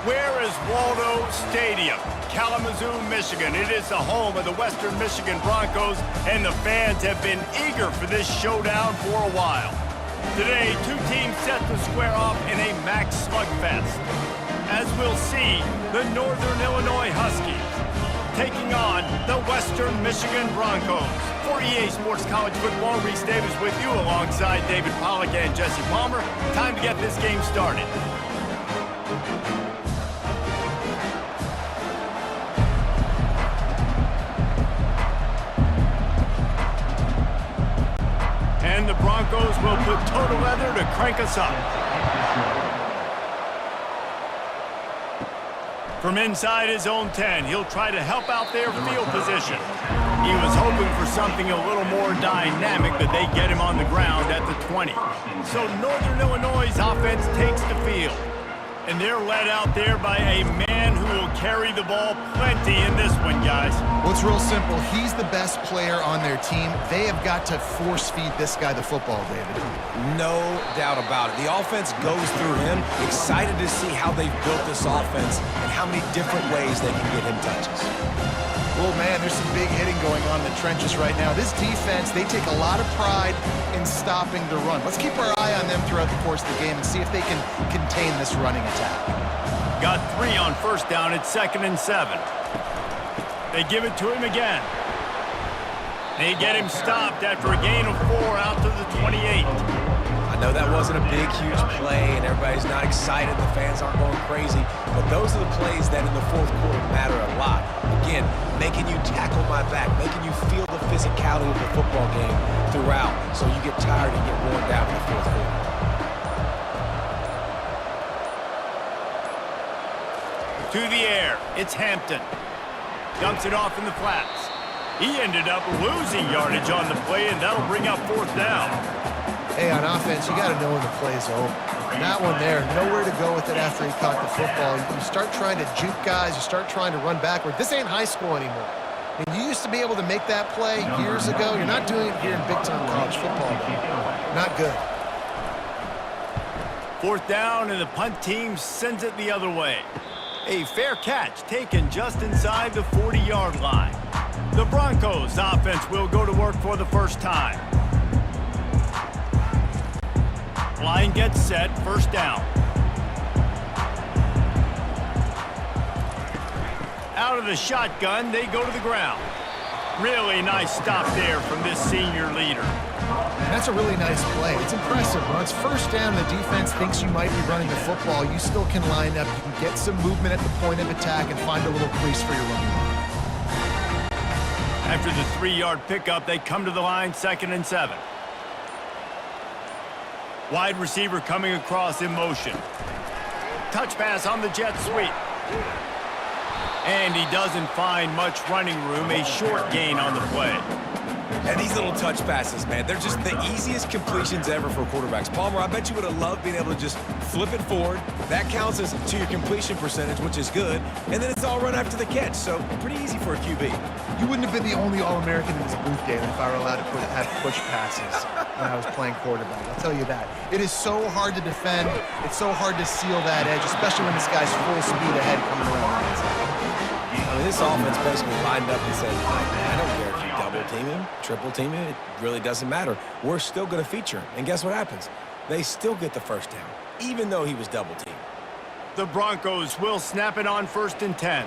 Where is Waldo Stadium? Kalamazoo, Michigan. It is the home of the Western Michigan Broncos, and the fans have been eager for this showdown for a while. Today, two teams set to square off in a max slugfest. As we'll see, the Northern Illinois Huskies taking on the Western Michigan Broncos. For EA Sports College Football, Reese Davis with you alongside David Pollack and Jesse Palmer. Time to get this game started. And the Broncos will put total leather to crank us up. From inside his own 10, he'll try to help out their field position. He was hoping for something a little more dynamic, but they get him on the ground at the 20. So Northern Illinois' offense takes the field. And they're led out there by a man who will carry the ball plenty in this one, guys. Well, it's real simple. He's the best player on their team. They have got to force-feed this guy the football, David. No doubt about it. The offense goes through him. Excited to see how they've built this offense and how many different ways they can get him touches. Oh, man, there's some big hitting going on in the trenches right now. This defense, they take a lot of pride in stopping the run. Let's keep our eye on them throughout the course of the game and see if they can contain this running attack. Got 3 on first down. It's 2nd and 7. They give it to him again. They get him stopped after a gain of 4 out to the 28. I know that wasn't a big, huge play, and everybody's not excited. The fans aren't going crazy. But those are the plays that in the fourth quarter matter a lot. Again, making you tackle my back, making you feel the physicality of the football game throughout, so you get tired and get worn down in the fourth quarter. To the air, it's Hampton. Dumps it off in the flats. He ended up losing yardage on the play, and that'll bring up 4th down. Hey, on offense, you got to know when the play's over. And that one there, nowhere to go with it after he caught the football. You start trying to juke guys, you start trying to run backward. This ain't high school anymore. I mean, you used to be able to make that play years ago. You're not doing it here in big-time college football. Not good. 4th down, and the punt team sends it the other way. A fair catch taken just inside the 40-yard line. The Broncos offense will go to work for the first time. Line gets set, 1st down. Out of the shotgun, they go to the ground. Really nice stop there from this senior leader. That's a really nice play. It's impressive. When it's 1st down, the defense thinks you might be running the football. You still can line up. You can get some movement at the point of attack and find a little crease for your running back. After the 3-yard pickup, they come to the line, 2nd and 7. Wide receiver coming across in motion. Touch pass on the jet sweep. And he doesn't find much running room, a short gain on the play. And these little touch passes, man, they're just the easiest completions ever for quarterbacks. Palmer, I bet you would have loved being able to just flip it forward. That counts as to your completion percentage, which is good. And then it's all run after the catch, so pretty easy for a QB. You wouldn't have been the only All-American in this booth, David, if I were allowed to have push passes when I was playing quarterback. I'll tell you that. It is so hard to defend. It's so hard to seal that edge, especially when this guy's full speed ahead coming around the inside. I mean, this offense basically lined up and said, I don't care if you double team him, triple team him, it really doesn't matter. We're still going to feature him. And guess what happens? They still get the 1st down, even though he was double teamed. The Broncos will snap it on 1st and 10.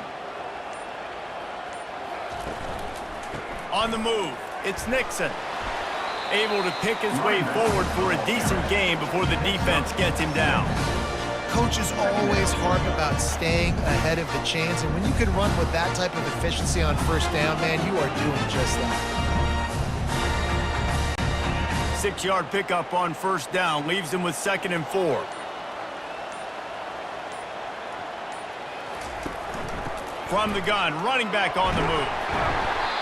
On the move, it's Nixon. Able to pick his way forward for a decent gain before the defense gets him down. Coaches always harp about staying ahead of the chains, and when you can run with that type of efficiency on 1st down, man, you are doing just that. 6-yard pickup on 1st down leaves him with 2nd and 4. From the gun, running back on the move.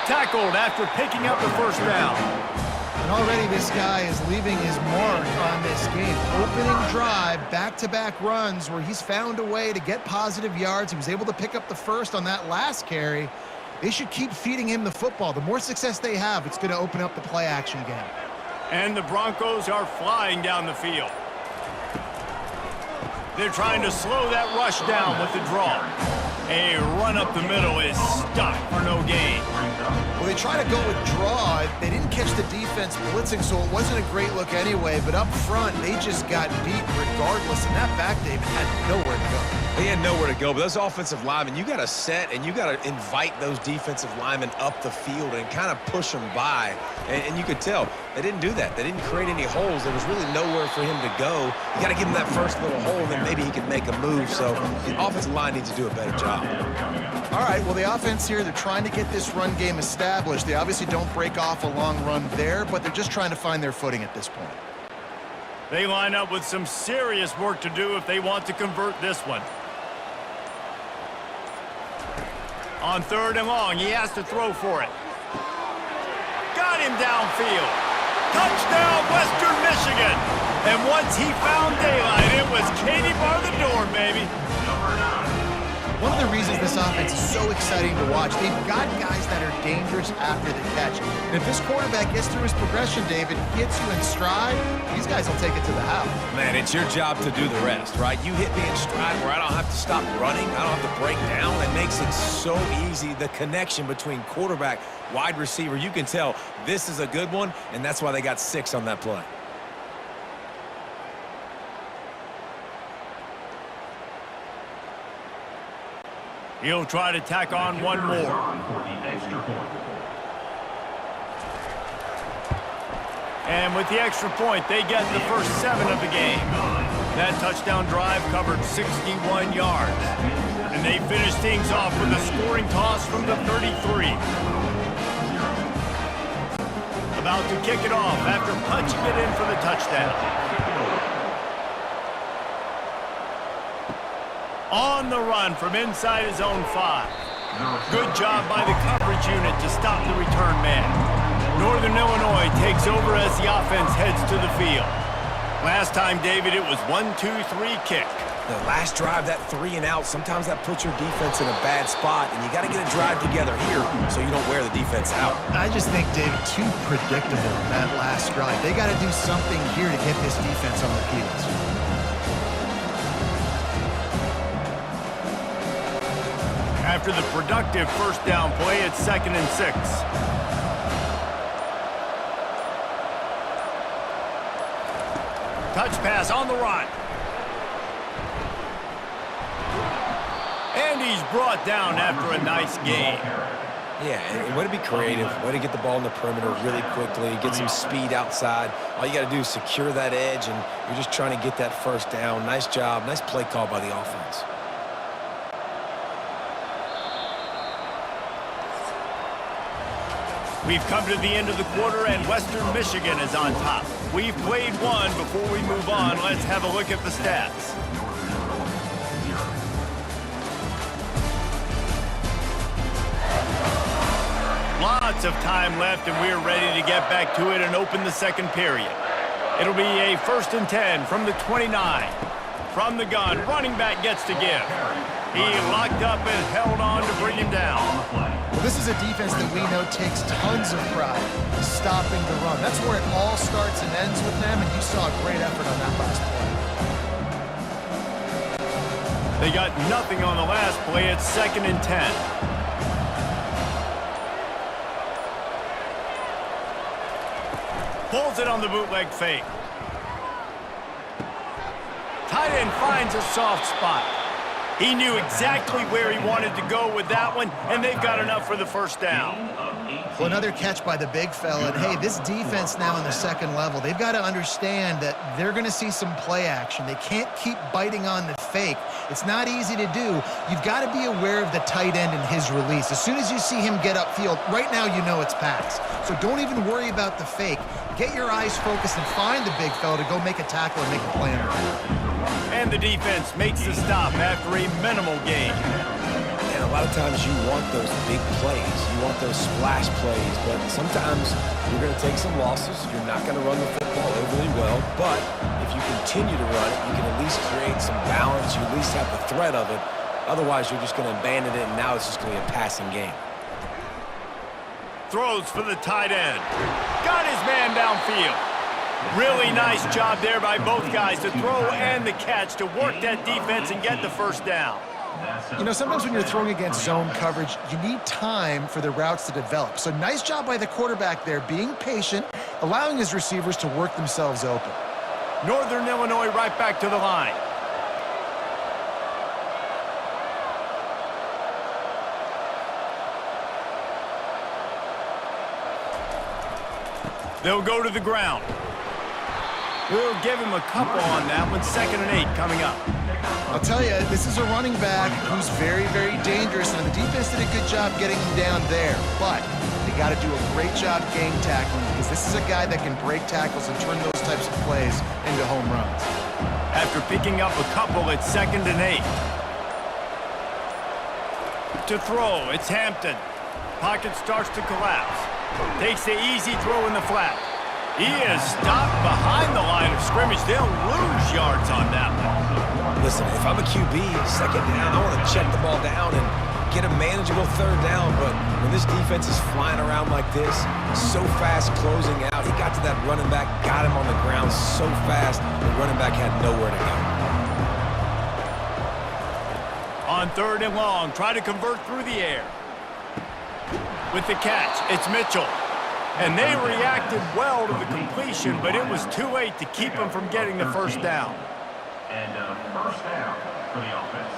Tackled after picking up the 1st down. And already this guy is leaving his mark on this game. Opening drive, back-to-back runs where he's found a way to get positive yards. He was able to pick up the 1st on that last carry. They should keep feeding him the football. The more success they have, it's going to open up the play-action game. And the Broncos are flying down the field. They're trying to slow that rush down with the draw. A run up the middle is stuck for no gain. Well, they try to go with draw. They didn't catch the defense blitzing, so it wasn't a great look anyway. But up front, they just got beat regardless. And that back, David, had nowhere to go. They had nowhere to go, but those offensive linemen, you got to set and you got to invite those defensive linemen up the field and kind of push them by. And you could tell they didn't do that. They didn't create any holes. There was really nowhere for him to go. You got to give him that first little hole, and then maybe he can make a move. So the offensive line needs to do a better job. All right, well, the offense here, they're trying to get this run game established. They obviously don't break off a long run there, but they're just trying to find their footing at this point. They line up with some serious work to do if they want to convert this one. On 3rd and long, he has to throw for it. Got him downfield. Touchdown, Western Michigan. And once he found daylight, it was Katie bar the door, baby. One of the reasons this offense is so exciting to watch, they've got guys that are dangerous after the catch. And if this quarterback gets through his progression, David, hits you in stride, these guys will take it to the house. Man, it's your job to do the rest, right? You hit me in stride where I don't have to stop running. I don't have to break down. It makes it so easy. The connection between quarterback, wide receiver, you can tell this is a good one, and that's why they got 6 on that play. He'll try to tack on one more. And with the extra point, they get the first 7 of the game. That touchdown drive covered 61 yards. And they finish things off with a scoring toss from the 33. About to kick it off after punching it in for the touchdown. On the run from inside his own 5. Good job by the coverage unit to stop the return man. Northern Illinois takes over as the offense heads to the field. Last time, David, it was 1-2-3 kick. The last drive, that 3 and out, sometimes that puts your defense in a bad spot, and you got to get a drive together here so you don't wear the defense out. I just think, David, too predictable that last drive. They got to do something here to get this defense on their heels. After the productive first down play, it's 2nd and 6. Touch pass on the run. And he's brought down after a nice gain. Yeah, and way to be creative, way to get the ball in the perimeter really quickly, get some speed outside. All you got to do is secure that edge, and you're just trying to get that first down. Nice job, nice play call by the offense. We've come to the end of the quarter, and Western Michigan is on top. We've played one. Before we move on, let's have a look at the stats. Lots of time left, and we're ready to get back to it and open the second period. It'll be a 1st and 10 from the 29. From the gun, running back gets to give. He locked up and held on to bring him down. Well, this is a defense that we know takes tons of pride stopping the run. That's where it all starts and ends with them, and you saw a great effort on that last play. They got nothing on the last play. It's 2nd and 10. Pulls it on the bootleg fake. Tight end finds a soft spot. He knew exactly where he wanted to go with that one, and they've got enough for the first down. Well, another catch by the big fella. And, hey, this defense now in the second level, they've got to understand that they're going to see some play action. They can't keep biting on the fake. It's not easy to do. You've got to be aware of the tight end and his release. As soon as you see him get upfield, right now you know it's pass. So don't even worry about the fake. Get your eyes focused and find the big fella to go make a tackle and make a play on him. And the defense makes the stop after a minimal gain. And a lot of times you want those big plays. You want those splash plays, but sometimes you're going to take some losses. You're not going to run the football overly well, but if you continue to run it, you can at least create some balance. You at least have the threat of it. Otherwise, you're just going to abandon it, and now it's just going to be a passing game. Throws for the tight end. Got his man downfield. Really nice job there by both guys to throw and the catch to work that defense and get the first down. You know, sometimes when you're throwing against zone coverage, you need time for the routes to develop. So nice job by the quarterback there, being patient, allowing his receivers to work themselves open. Northern Illinois right back to the line. They'll go to the ground. We'll give him a couple on that one. 2nd and 8 coming up. I'll tell you, this is a running back who's very, very dangerous, and the defense did a good job getting him down there. But they got to do a great job game tackling, because this is a guy that can break tackles and turn those types of plays into home runs. After picking up a couple, it's 2nd and 8. To throw, it's Hampton. Pocket starts to collapse. Takes the easy throw in the flat. He is stopped behind the line of scrimmage. They'll lose yards on that one. Listen, if I'm a QB, 2nd down, I want to check the ball down and get a manageable 3rd down. But when this defense is flying around like this, so fast closing out, he got to that running back, got him on the ground so fast, the running back had nowhere to go. On 3rd and long, try to convert through the air. With the catch, it's Mitchell. And they reacted well to the completion, but it was too late to keep them from getting the first down. And first down for the offense.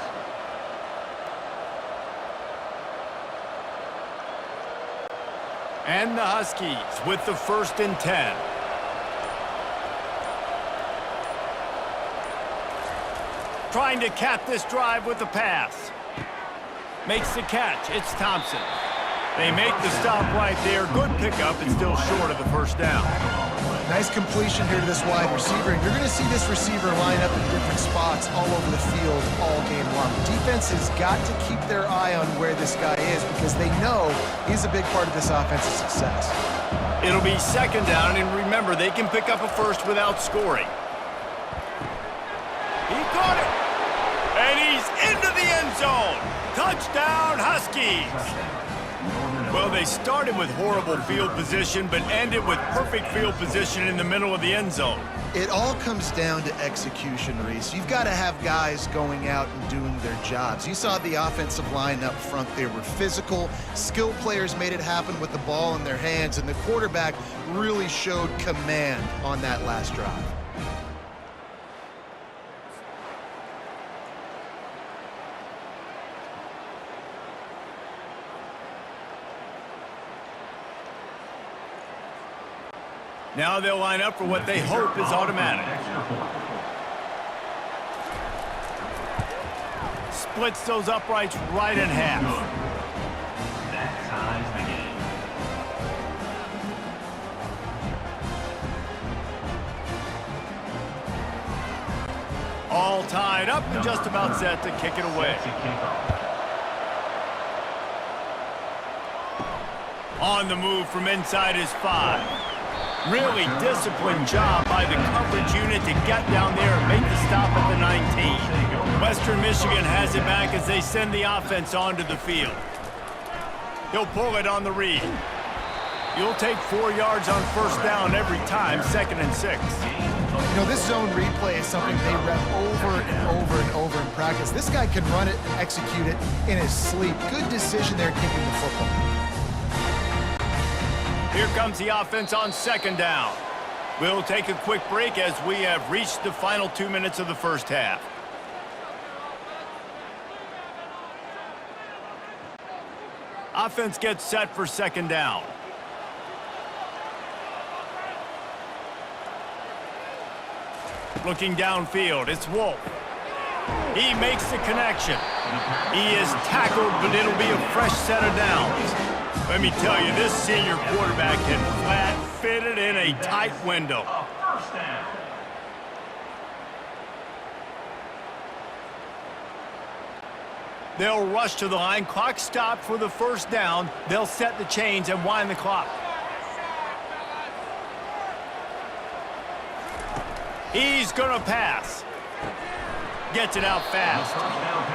And the Huskies with the 1st and 10. Trying to cap this drive with a pass. Makes the catch. It's Thompson. They make the stop right there. Good pickup and still short of the first down. Nice completion here to this wide receiver. And you're going to see this receiver line up in different spots all over the field all game long. The defense has got to keep their eye on where this guy is, because they know he's a big part of this offensive success. It'll be 2nd down, and remember, they can pick up a first without scoring. He caught it. And he's into the end zone. Touchdown, Huskies. Well, they started with horrible field position, but ended with perfect field position in the middle of the end zone. It all comes down to execution, Reese. You've got to have guys going out and doing their jobs. You saw the offensive line up front. They were physical. Skilled players made it happen with the ball in their hands, and the quarterback really showed command on that last drive. Now they'll line up for what they hope is automatic. Splits those uprights right in half. That ties the game. All tied up and just about set to kick it away. On the move from inside his 5. Really disciplined job by the coverage unit to get down there and make the stop at the 19. Western Michigan has it back as they send the offense onto the field. He'll pull it on the read. You'll take 4 yards on first down every time, 2nd and 6. You know, this zone replay is something they rep over and over and over in practice. This guy can run it and execute it in his sleep. Good decision there kicking the football. Here comes the offense on 2nd down. We'll take a quick break as we have reached the final 2 minutes of the first half. Offense gets set for 2nd down. Looking downfield, it's Wolf. He makes the connection. He is tackled, but it'll be a fresh set of downs. Let me tell you, this senior quarterback can flat fit it in a tight window. First down. They'll rush to the line. Clock stopped for the first down. They'll set the chains and wind the clock. He's going to pass. Gets it out fast.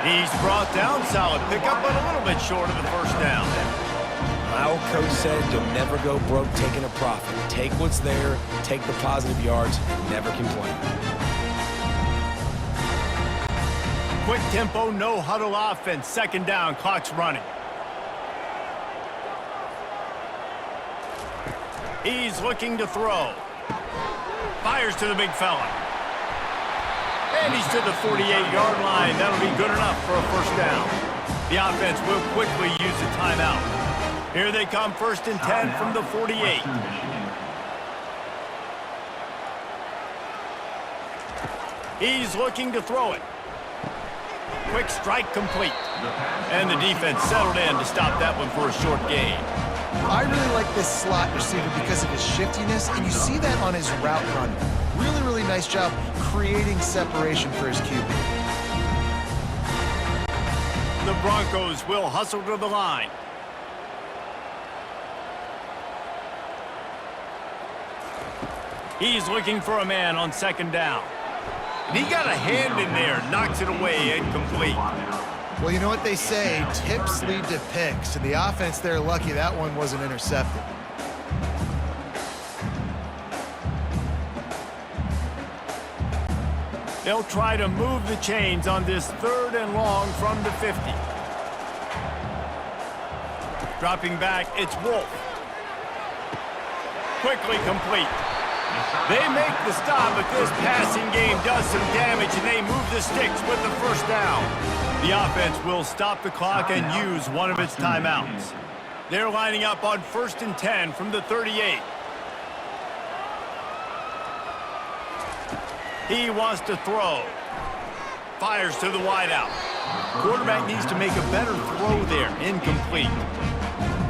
He's brought down. Solid pickup, but a little bit short of the first down. My old coach said you'll never go broke taking a profit. Take what's there, take the positive yards, and never complain. Quick tempo, no huddle offense. Second down, clock's running. He's looking to throw. Fires to the big fella. And he's to the 48-yard line. That'll be good enough for a first down. The offense will quickly use a timeout. Here they come, 1st and 10 from the 48. He's looking to throw it. Quick strike complete. And the defense settled in to stop that one for a short gain. I really like this slot receiver because of his shiftiness, and you see that on his route running. Really, really nice job creating separation for his QB. The Broncos will hustle to the line. He's looking for a man on 2nd down. And he got a hand in there, knocks it away, incomplete. Well, you know what they say, tips lead to picks, and the offense there lucky that one wasn't intercepted. They'll try to move the chains on this 3rd and long from the 50. Dropping back, it's Wolf. Quickly complete. They make the stop, but this passing game does some damage, and they move the sticks with the first down. The offense will stop the clock and use one of its timeouts. They're lining up on 1st and 10 from the 38. He wants to throw. Fires to the wideout. Quarterback needs to make a better throw there. Incomplete.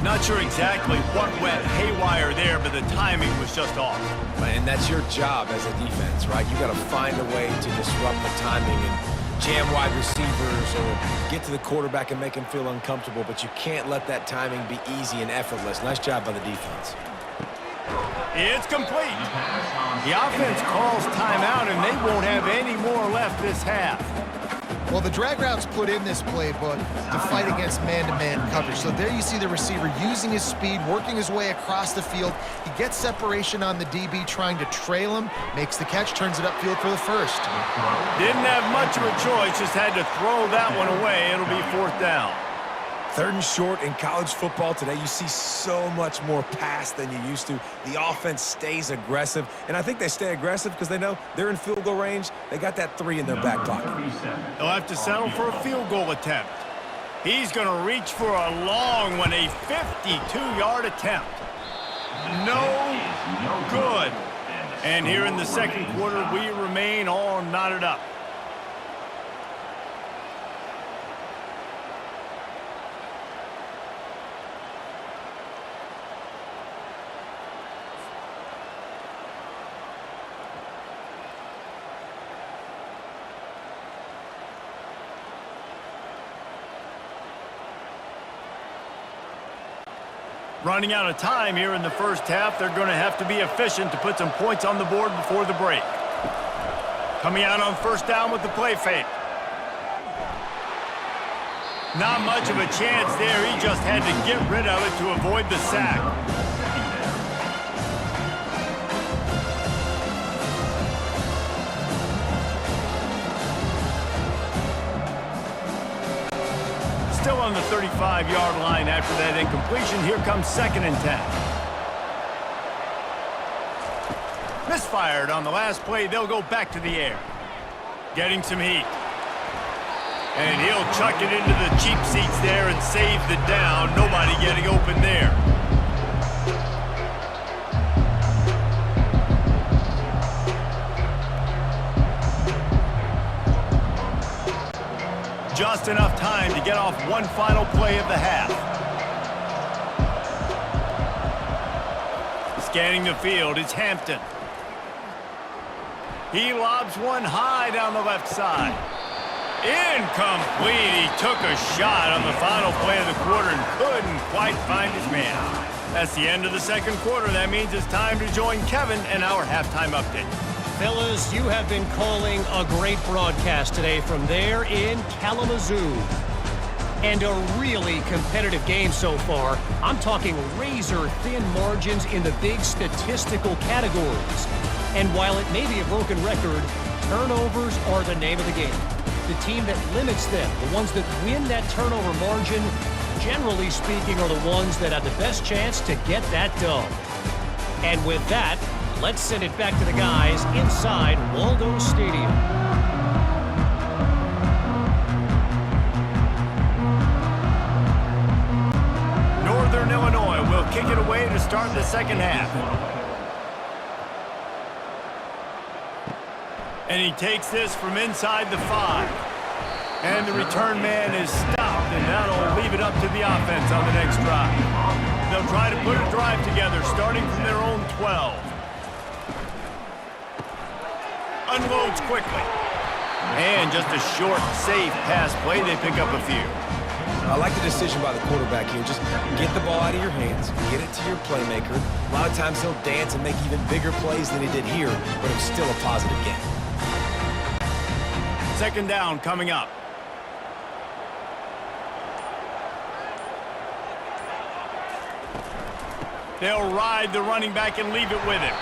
Not sure exactly what went haywire there, but the timing was just off. And that's your job as a defense, right? You got to find a way to disrupt the timing and jam wide receivers or get to the quarterback and make him feel uncomfortable, but you can't let that timing be easy and effortless. Nice job by the defense. It's complete. The offense calls timeout, and they won't have any more left this half. Well, the drag routes put in this playbook to fight against man-to-man coverage. So there you see the receiver using his speed, working his way across the field. He gets separation on the DB trying to trail him, makes the catch, turns it upfield for the first. Didn't have much of a choice, just had to throw that one away. It'll be 4th down. 3rd and short in college football today, you see so much more pass than you used to. The offense stays aggressive, and I think they stay aggressive because they know they're in field goal range. They got that 3 in their back pocket. They'll have to settle for a field goal attempt. He's going to reach for a long one, a 52-yard attempt. No good. And here in the 2nd quarter, we remain all knotted up. Running out of time here in the first half. They're going to have to be efficient to put some points on the board before the break. Coming out on 1st down with the play fake. Not much of a chance there. He just had to get rid of it to avoid the sack. Still on the 35-yard line after that incompletion. Here comes 2nd and 10. Misfired on the last play. They'll go back to the air. Getting some heat. And he'll chuck it into the cheap seats there and save the down. Nobody getting open there. Just enough time to get off one final play of the half. Scanning the field, it's Hampton. He lobs one high down the left side. Incomplete. He took a shot on the final play of the quarter and couldn't quite find his man. That's the end of the 2nd quarter. That means it's time to join Kevin and our halftime update. Fellas, you have been calling a great broadcast today from there in Kalamazoo. And a really competitive game so far. I'm talking razor-thin margins in the big statistical categories. And while it may be a broken record, turnovers are the name of the game. The team that limits them, the ones that win that turnover margin, generally speaking, are the ones that have the best chance to get that done. And with that, let's send it back to the guys inside Waldo Stadium. Northern Illinois will kick it away to start the second half. And he takes this from inside the 5. And the return man is stopped, and that'll leave it up to the offense on the next drive. They'll try to put a drive together, starting from their own 12. Unloads quickly. And just a short, safe pass play. They pick up a few. I like the decision by the quarterback here. Just get the ball out of your hands, get it to your playmaker. A lot of times he'll dance and make even bigger plays than he did here, but it was still a positive game. Second down coming up. They'll ride the running back and leave it with him.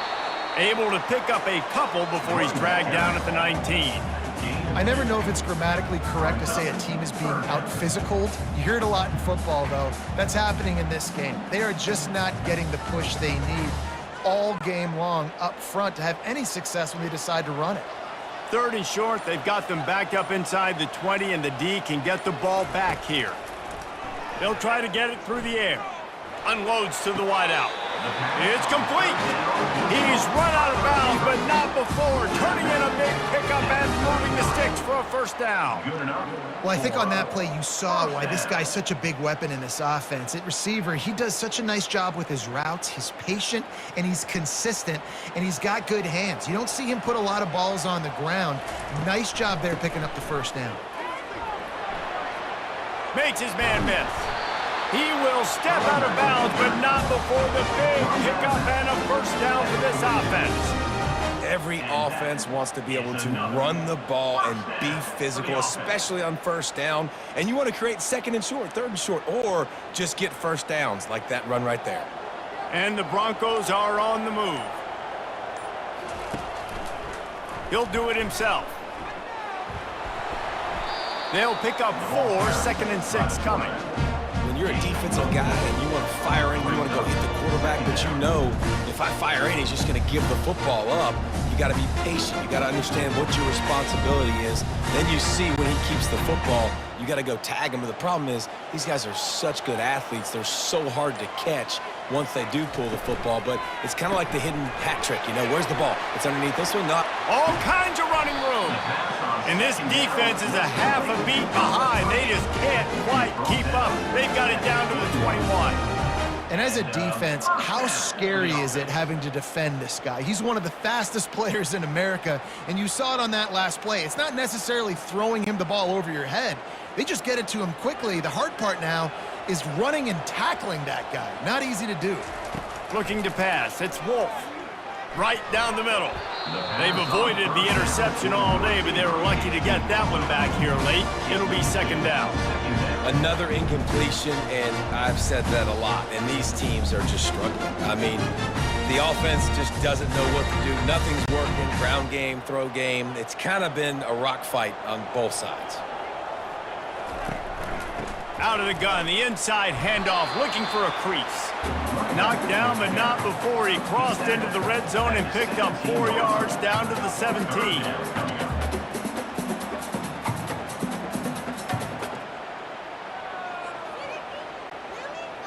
Able to pick up a couple before he's dragged down at the 19. I never know if it's grammatically correct to say a team is being out-physicaled. You hear it a lot in football, though. That's happening in this game. They are just not getting the push they need all game long up front to have any success when they decide to run it. Third and short, they've got them backed up inside the 20, and the D can get the ball back here. They'll try to get it through the air. Unloads to the wideout. It's complete. He's run out of bounds, but not before turning in a big pickup and moving the sticks for a first down. Well, I think on that play you saw why this guy's such a big weapon in this offense. At receiver, he does such a nice job with his routes. He's patient, and he's consistent, and he's got good hands. You don't see him put a lot of balls on the ground. Nice job there picking up the first down. Makes his man miss. He will step out of bounds, but not before the big pickup and a first down for this offense. Every offense wants to be able to run the ball and be physical, especially on first down. And you want to create second and short, third and short, or just get first downs like that run right there. And the Broncos are on the move. He'll do it himself. They'll pick up 4, second and 6 coming. When you're a defensive guy and you want to fire in, you want to go hit the quarterback, but you know if I fire in, he's just going to give the football up. You got to be patient. You got to understand what your responsibility is. Then you see when he keeps the football, you got to go tag him. But the problem is these guys are such good athletes. They're so hard to catch once they do pull the football. But it's kind of like the hidden hat trick. You know, where's the ball? It's underneath this one. Not all kinds of running room. And this defense is a half a beat behind. They just can't quite keep up. They've got it down to the 21. And as a defense, how scary is it having to defend this guy? He's one of the fastest players in America, and you saw it on that last play. It's not necessarily throwing him the ball over your head. They just get it to him quickly. The hard part now is running and tackling that guy. Not easy to do. Looking to pass. It's Wolf. Right down the middle. They've avoided the interception all day, but they were lucky to get that one back here late. It'll be second down. Another incompletion, and I've said that a lot, and these teams are just struggling. I mean, the offense just doesn't know what to do. Nothing's working. Ground game, throw game. It's kind of been a rock fight on both sides. Out of the gun, the inside handoff, looking for a crease. Knocked down, but not before he crossed into the red zone and picked up 4 yards down to the 17.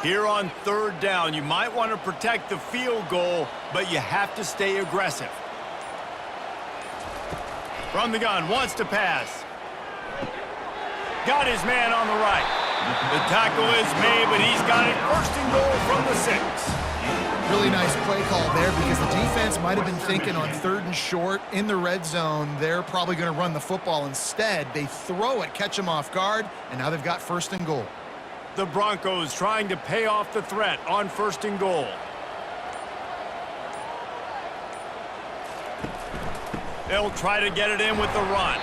Here on third down, you might want to protect the field goal, but you have to stay aggressive. From the gun, wants to pass. Got his man on the right. The tackle is made, but he's got it first and goal from the 6. Really nice play call there because the defense might have been thinking on third and short in the red zone. They're probably going to run the football instead. They throw it, catch him off guard, and now they've got first and goal. The Broncos trying to pay off the threat on first and goal. They'll try to get it in with the run.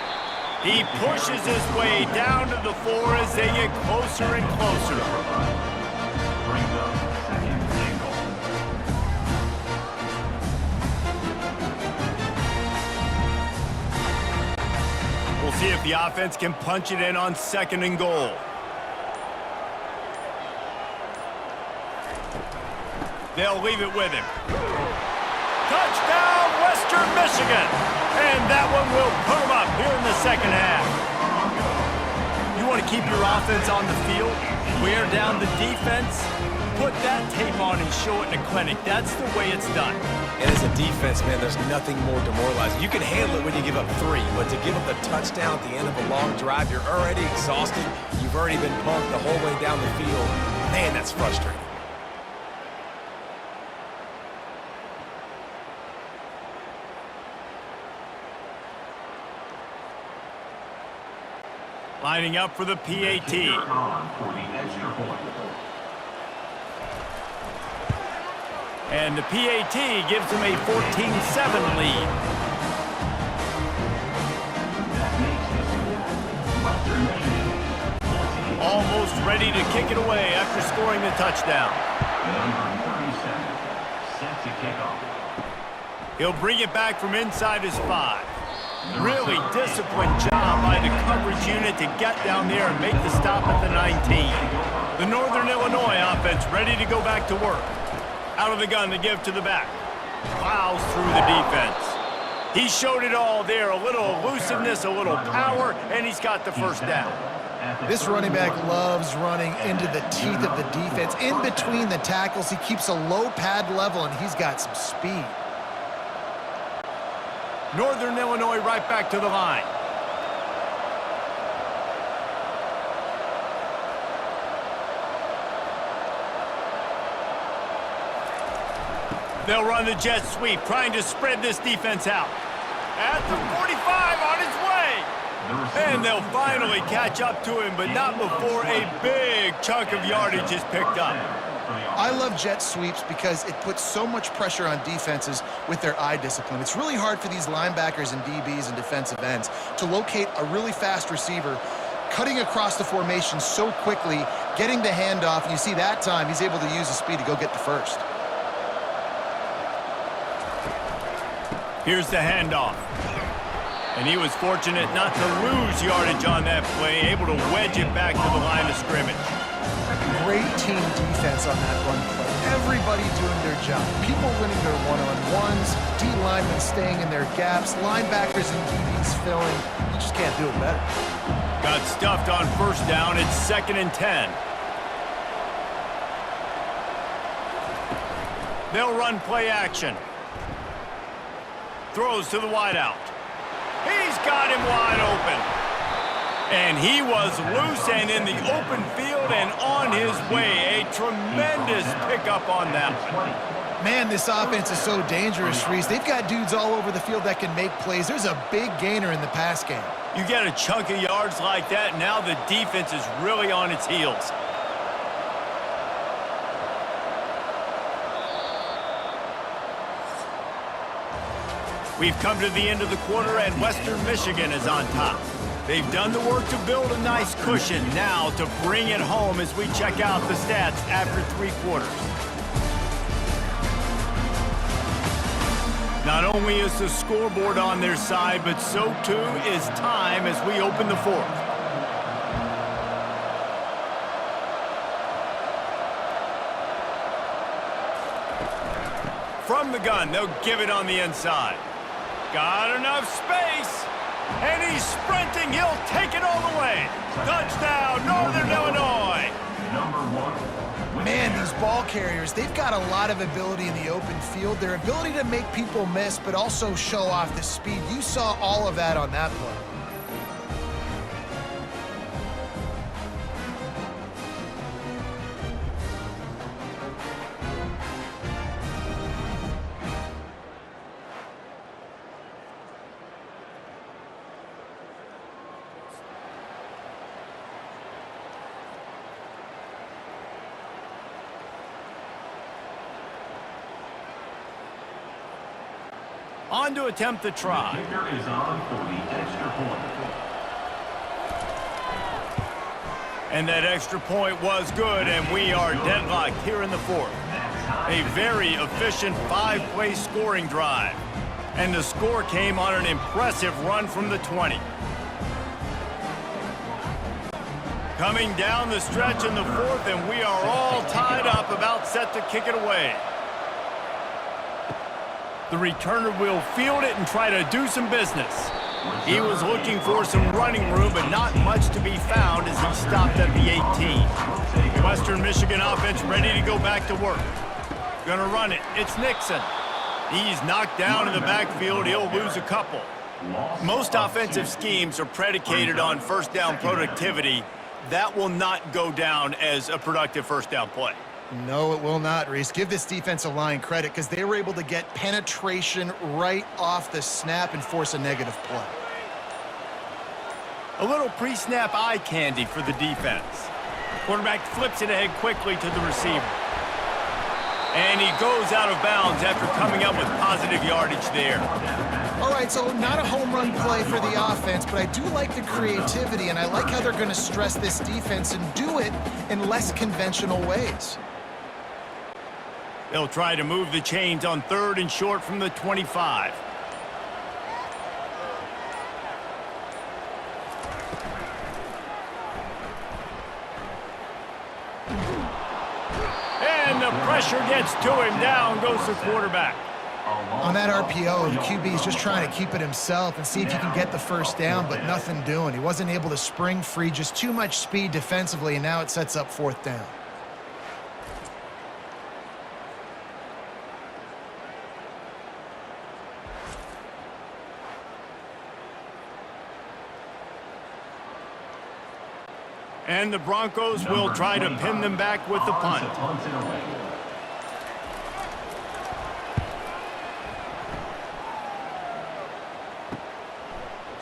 He pushes his way down to the floor as they get closer and closer. Brings up second and goal. We'll see if the offense can punch it in on second and goal. They'll leave it with him. Touchdown, Western Michigan! And that one will put them up here in the second half. You want to keep your offense on the field, wear down the defense, put that tape on and show it in a clinic. That's the way it's done. And as a defense, man, there's nothing more demoralizing. You can handle it when you give up 3, but to give up the touchdown at the end of a long drive, you're already exhausted. You've already been pumped the whole way down the field. Man, that's frustrating. Lining up for the PAT. On for the extra point. And the PAT gives them a 14-7 lead. That makes the score Western Michigan 14. Almost ready to kick it away after scoring the touchdown. Number 37 set to kick off. He'll bring it back from inside his 5. Really disciplined job by the coverage unit to get down there and make the stop at the 19. The Northern Illinois offense ready to go back to work. Out of the gun to give to the back. Plows through the defense. He showed it all there. A little elusiveness, a little power, and he's got the first down. This running back loves running into the teeth of the defense. In between the tackles, he keeps a low pad level, and he's got some speed. Northern Illinois right back to the line. They'll run the jet sweep, trying to spread this defense out. At the 45 on his way. And they'll finally catch up to him, but not before a big chunk of yardage is picked up. I love jet sweeps because it puts so much pressure on defenses with their eye discipline. It's really hard for these linebackers and DBs and defensive ends to locate a really fast receiver, cutting across the formation so quickly, getting the handoff, and you see that time he's able to use his speed to go get the first. Here's the handoff. And he was fortunate not to lose yardage on that play, able to wedge it back to the line of scrimmage. Great team defense on that run play. Everybody doing their job. People winning their one-on-ones, D linemen staying in their gaps, linebackers and DBs filling. You just can't do it better. Got stuffed on first down. It's 2nd and 10. They'll run play action. Throws to the wideout. He's got him wide open. And he was loose and in the open field and on his way. A tremendous pickup on that one. Man, this offense is so dangerous, Reese. They've got dudes all over the field that can make plays. There's a big gainer in the pass game. You get a chunk of yards like that, now the defense is really on its heels. We've come to the end of the quarter, and Western Michigan is on top. They've done the work to build a nice cushion. Now to bring it home as we check out the stats after 3 quarters. Not only is the scoreboard on their side, but so too is time as we open the 4th. From the gun, they'll give it on the inside. Got enough space. And he's sprinting. He'll take it all the way. Touchdown, Northern Illinois. Man, these ball carriers, they've got a lot of ability in the open field. Their ability to make people miss, but also show off the speed. You saw all of that on that play. On to attempt the try. Kicker is on for the extra point. And that extra point was good, and we are deadlocked here in the fourth. A very efficient 5-play scoring drive. And the score came on an impressive run from the 20. Coming down the stretch in the fourth, and we are all tied up, about set to kick it away. The returner will field it and try to do some business. He was looking for some running room, but not much to be found as he stopped at the 18. Western Michigan offense ready to go back to work. Gonna run it. It's Nixon. He's knocked down in the backfield. He'll lose a couple. Most offensive schemes are predicated on first down productivity. That will not go down as a productive first down play. No, it will not, Reese. Give this defensive line credit because they were able to get penetration right off the snap and force a negative play. A little pre-snap eye candy for the defense. Quarterback flips it ahead quickly to the receiver. And he goes out of bounds after coming up with positive yardage there. All right, so not a home run play for the offense, but I do like the creativity, and I like how they're going to stress this defense and do it in less conventional ways. They'll try to move the chains on 3rd and short from the 25. And the pressure gets to him. Down goes the quarterback. On that RPO, the QB is just trying to keep it himself and see if he can get the first down, but nothing doing. He wasn't able to spring free, just too much speed defensively, and now it sets up 4th down. And the Broncos will try to pin them back with the punt.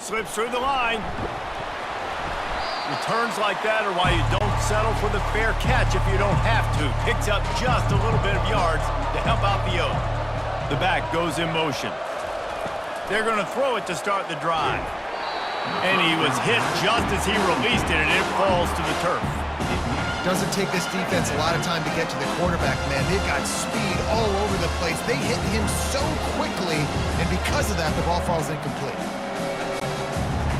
Slips through the line. Returns like that are why you don't settle for the fair catch if you don't have to. Picks up just a little bit of yards to help out the O. The back goes in motion. They're going to throw it to start the drive. And he was hit just as he released it, and it falls to the turf. Doesn't take this defense a lot of time to get to the quarterback, man. They've got speed all over the place. They hit him so quickly, and because of that, the ball falls incomplete.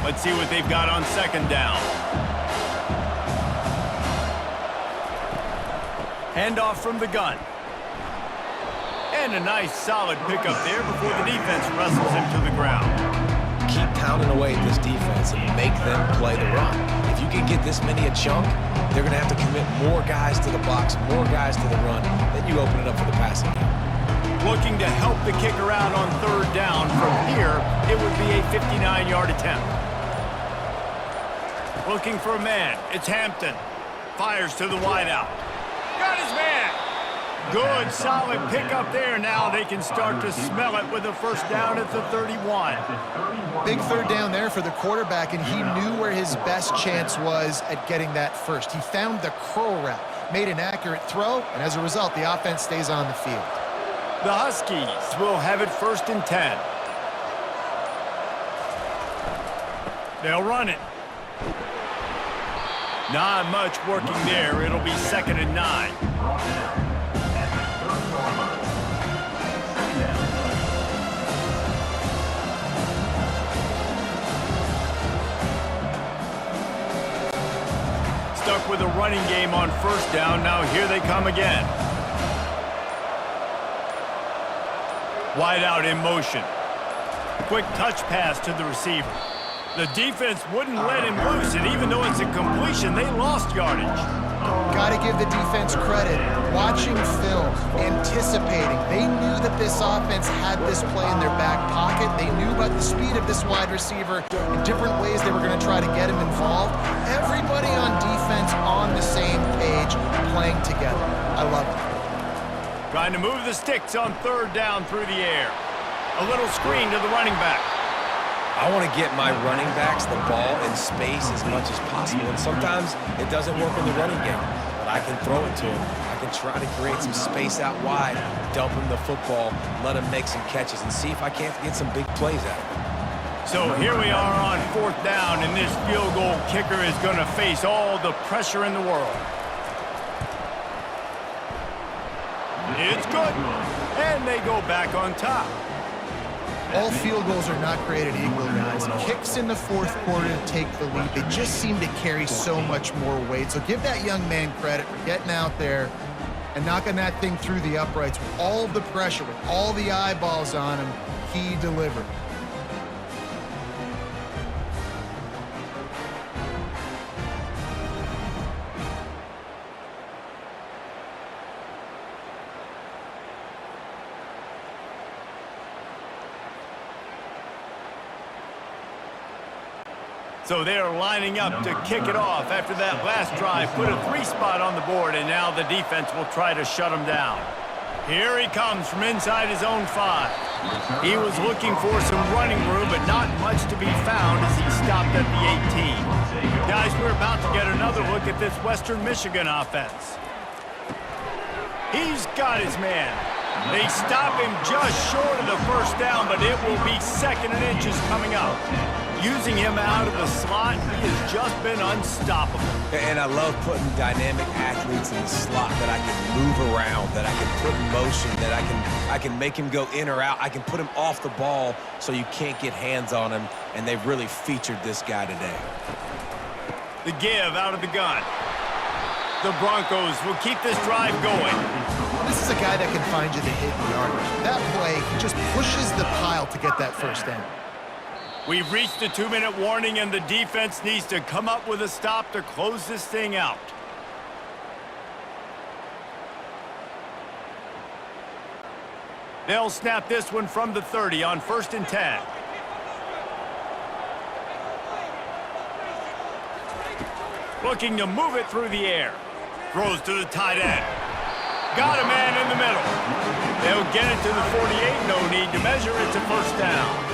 Let's see what they've got on 2nd down. Handoff from the gun. And a nice solid pickup there before the defense wrestles him to the ground. Keep pounding away at this defense and make them play the run. If you can get this many a chunk, they're going to have to commit more guys to the box, more guys to the run. Then you open it up for the passing game. Looking to help the kicker out on 3rd down. From here, it would be a 59-yard attempt. Looking for a man. It's Hampton. Fires to the wideout. Got his man. Good, solid pickup there. Now they can start to smell it with a first down at the 31. Big 3rd down there for the quarterback, and he knew where his best chance was at getting that first. He found the curl route, made an accurate throw, and as a result, the offense stays on the field. The Huskies will have it 1st and 10. They'll run it. Not much working there. It'll be 2nd and 9. Stuck with a running game on 1st down. Now here they come again. Wide out in motion. Quick touch pass to the receiver. The defense wouldn't let him loose, and even though it's a completion, they lost yardage. Got to give the defense credit. Watching film, anticipating. They knew that this offense had this play in their back pocket. They knew about the speed of this wide receiver in different ways they were going to try to get him involved. Everybody on defense on the same page, playing together. I love it. Trying to move the sticks on 3rd down through the air. A little screen to the running back. I want to get my running backs the ball in space as much as possible, and sometimes it doesn't work in the running game, but I can throw it to him. I can try to create some space out wide, dump him the football, let him make some catches, and see if I can't get some big plays out of him. So here we are on 4th down, and this field goal kicker is going to face all the pressure in the world. It's good, and they go back on top. All field goals are not created equal, guys. Kicks in the 4th quarter to take the lead. They just seem to carry so much more weight. So give that young man credit for getting out there and knocking that thing through the uprights with all of the pressure, with all the eyeballs on him. He delivered. So they are lining up to kick it off after that last drive. Put a 3 spot on the board, and now the defense will try to shut him down. Here he comes from inside his own 5. He was looking for some running room, but not much to be found as he stopped at the 18. Guys, we're about to get another look at this Western Michigan offense. He's got his man. They stop him just short of the 1st down, but it will be 2nd and inches coming up. Using him out of the slot, he has just been unstoppable. And I love putting dynamic athletes in the slot that I can move around, that I can put in motion, that I can make him go in or out. I can put him off the ball so you can't get hands on him, and they've really featured this guy today. The give out of the gun. The Broncos will keep this drive going. This is a guy that can find you the hidden yardage. That play, he just pushes the pile to get that 1st down. We've reached the 2-minute warning, and the defense needs to come up with a stop to close this thing out. They'll snap this one from the 30 on 1st and 10. Looking to move it through the air. Throws to the tight end. Got a man in the middle. They'll get it to the 48. No need to measure. It's a 1st down.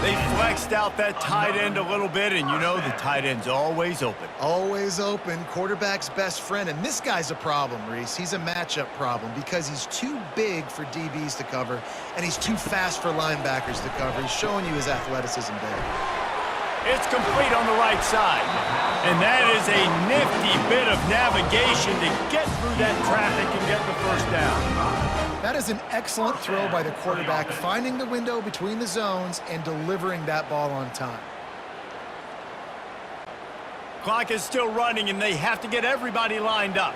They flexed out that tight end a little bit, and you know the tight end's always open. Always open, quarterback's best friend. And this guy's a problem, Reese. He's a matchup problem because he's too big for DBs to cover, and he's too fast for linebackers to cover. He's showing you his athleticism there. It's complete on the right side. And that is a nifty bit of navigation to get through that traffic and get the 1st down. That is an excellent throw by the quarterback, finding the window between the zones and delivering that ball on time. Clock is still running, and they have to get everybody lined up.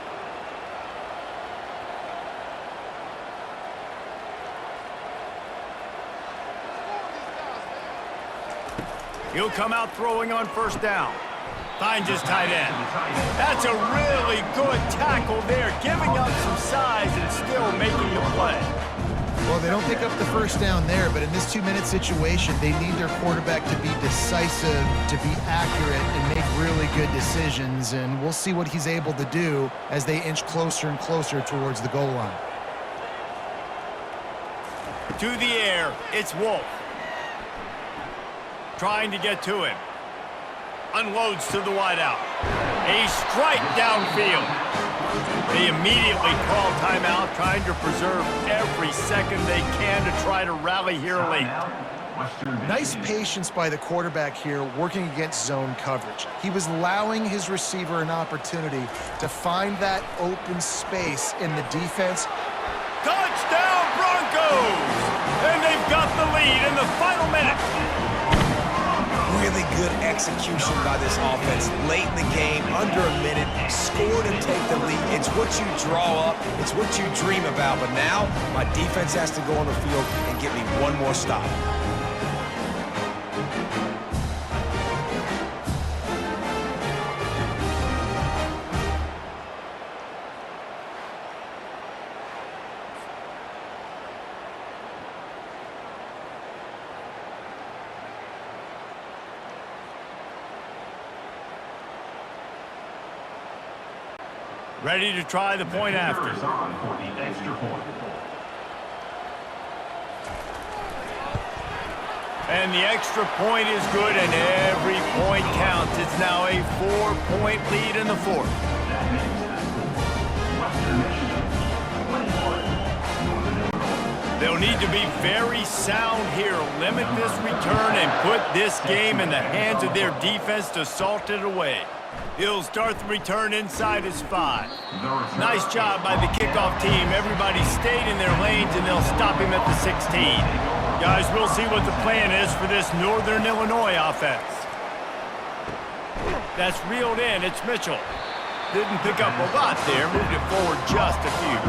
He'll come out throwing on 1st down. Finds his tight end. That's a really good tackle there, giving up some size and still making the play. Well, they don't pick up the 1st down there, but in this 2-minute situation, they need their quarterback to be decisive, to be accurate, and make really good decisions, and we'll see what he's able to do as they inch closer and closer towards the goal line. To the air, it's Wolf. Trying to get to him. Unloads to the wideout. A strike downfield. They immediately call timeout, trying to preserve every second they can to try to rally here late. Nice patience by the quarterback here, working against zone coverage. He was allowing his receiver an opportunity to find that open space in the defense. Touchdown, Broncos! And they've got the lead in the final minute. Really good execution by this offense late in the game, under a minute, scored and take the lead. It's what you draw up, it's what you dream about, but now my defense has to go on the field and get me one more stop. Ready to try the point after. And the extra point is good, and every point counts. It's now a 4-point lead in the 4th. They'll need to be very sound here, limit this return, and put this game in the hands of their defense to salt it away. He'll start the return inside his 5. Nice job by the kickoff team. Everybody stayed in their lanes, and they'll stop him at the 16. Guys, we'll see what the plan is for this Northern Illinois offense. That's reeled in. It's Mitchell. Didn't pick up a lot there. Moved it forward just a few.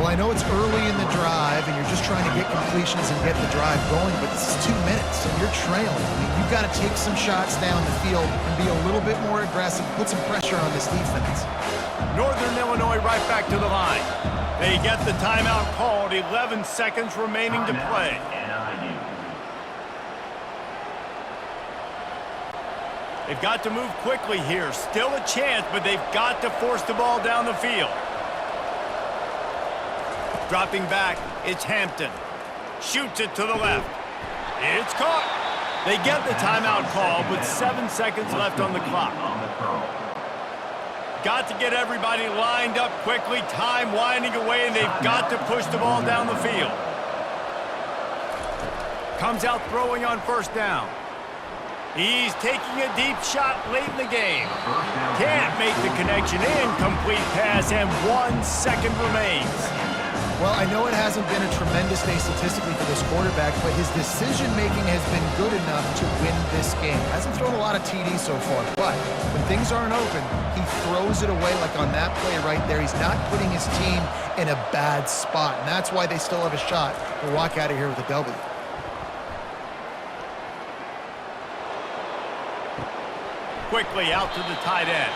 Well, I know it's early in the drive, and you're just trying to get completions and get the drive going, but this is 2 minutes, and you're trailing. I mean, you've got to take some shots down the field and be a little bit more aggressive, put some pressure on this defense. Northern Illinois right back to the line. They get the timeout called. 11 seconds remaining to play. They've got to move quickly here. Still a chance, but they've got to force the ball down the field. Dropping back, it's Hampton. Shoots it to the left. It's caught. They get the timeout call with 7 seconds left on the clock. Got to get everybody lined up quickly. Time winding away, and they've got to push the ball down the field. Comes out throwing on first down. He's taking a deep shot late in the game. Can't make the connection. Incomplete pass, and 1 second remains. Well, I know it hasn't been a tremendous day statistically for this quarterback, but his decision-making has been good enough to win this game. Hasn't thrown a lot of TDs so far, but when things aren't open, he throws it away like on that play right there. He's not putting his team in a bad spot, and that's why they still have a shot to walk out of here with a W. Quickly out to the tight end.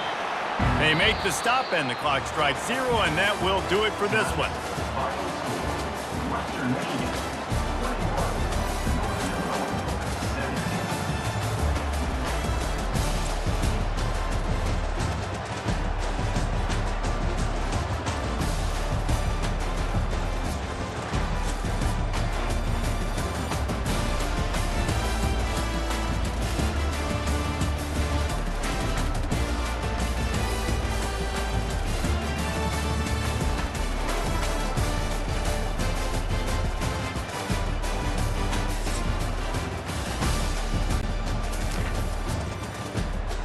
They make the stop, and the clock strikes 0, and that will do it for this one. Western Michigan.